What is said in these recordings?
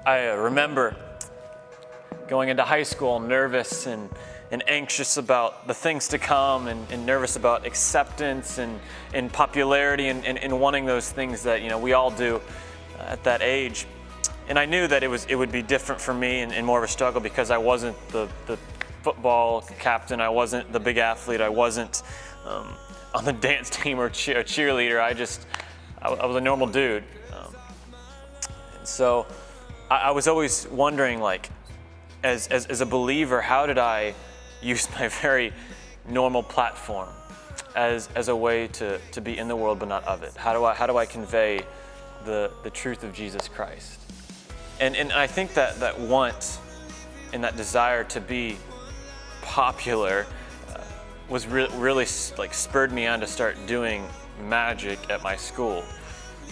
I remember going into high school nervous and anxious about the things to come and nervous about acceptance and popularity and wanting those things that we all do at that age. And I knew that it would be different for me and more of a struggle because I wasn't the football captain, I wasn't the big athlete, I wasn't on the dance team or cheerleader. I was a normal dude. And so I was always wondering, like, as a believer, how did I use my very normal platform as a way to be in the world but not of it? How do I convey the truth of Jesus Christ? And I think that want and that desire to be popular was really like spurred me on to start doing magic at my school.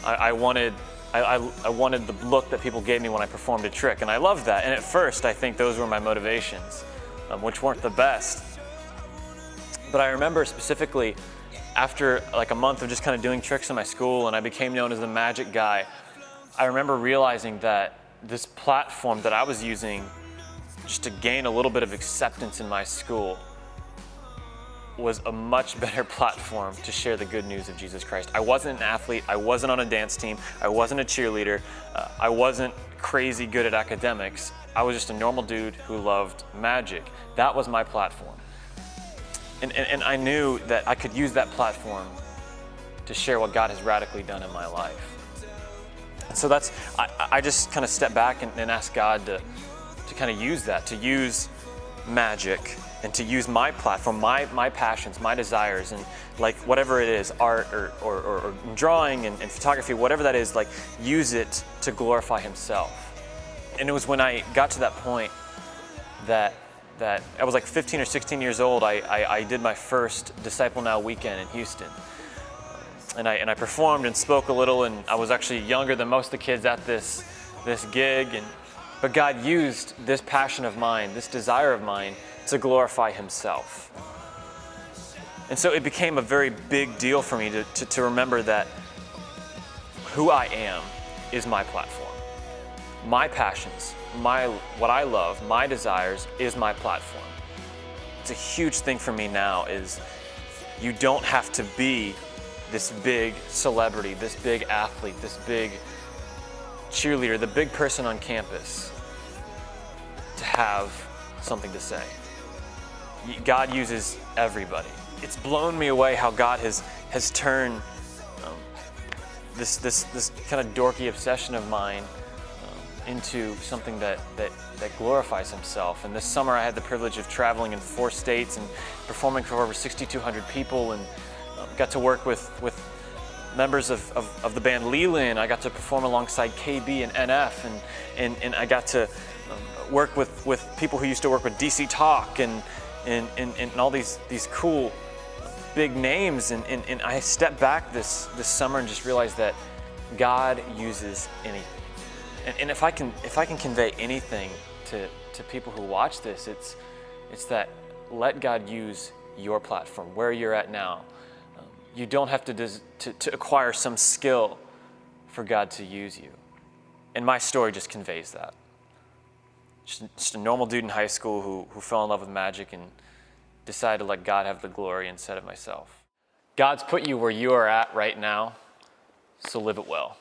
I wanted the look that people gave me when I performed a trick, and I loved that. And at first, I think those were my motivations, which weren't the best. But I remember specifically after like a month of just kind of doing tricks in my school, and I became known as the magic guy, I remember realizing that this platform that I was using just to gain a little bit of acceptance in my school was a much better platform to share the good news of Jesus Christ. I wasn't an athlete, I wasn't on a dance team, I wasn't a cheerleader, I wasn't crazy good at academics. I was just a normal dude who loved magic. That was my platform. And I knew that I could use that platform to share what God has radically done in my life. And so I just kind of stepped back and asked God to kind of use that, to use magic and to use my platform, my passions, my desires, and like whatever it is, art or drawing and photography, whatever that is, like use it to glorify Himself. And it was when I got to that point that I was like 15 or 16 years old, I did my first Disciple Now weekend in Houston. And I performed and spoke a little, and I was actually younger than most of the kids at this gig. But God used this passion of mine, this desire of mine, to glorify Himself. And so it became a very big deal for me to remember that who I am is my platform. My passions, what I love, my desires is my platform. It's a huge thing for me now is you don't have to be this big celebrity, this big athlete, this big cheerleader, the big person on campus to have something to say. God uses everybody. It's blown me away how God has turned this kind of dorky obsession of mine into something that glorifies Himself. And this summer I had the privilege of traveling in 4 states and performing for over 6,200 people, and got to work with members of the band Leland. I got to perform alongside KB and NF, and I got to work with people who used to work with DC Talk and all these cool big names. And I stepped back this summer and just realized that God uses anything. And if I can convey anything to people who watch this, it's that let God use your platform where you're at now. You don't have to acquire some skill for God to use you. And my story just conveys that. Just a normal dude in high school who fell in love with magic and decided to let God have the glory instead of myself. God's put you where you are at right now, so live it well.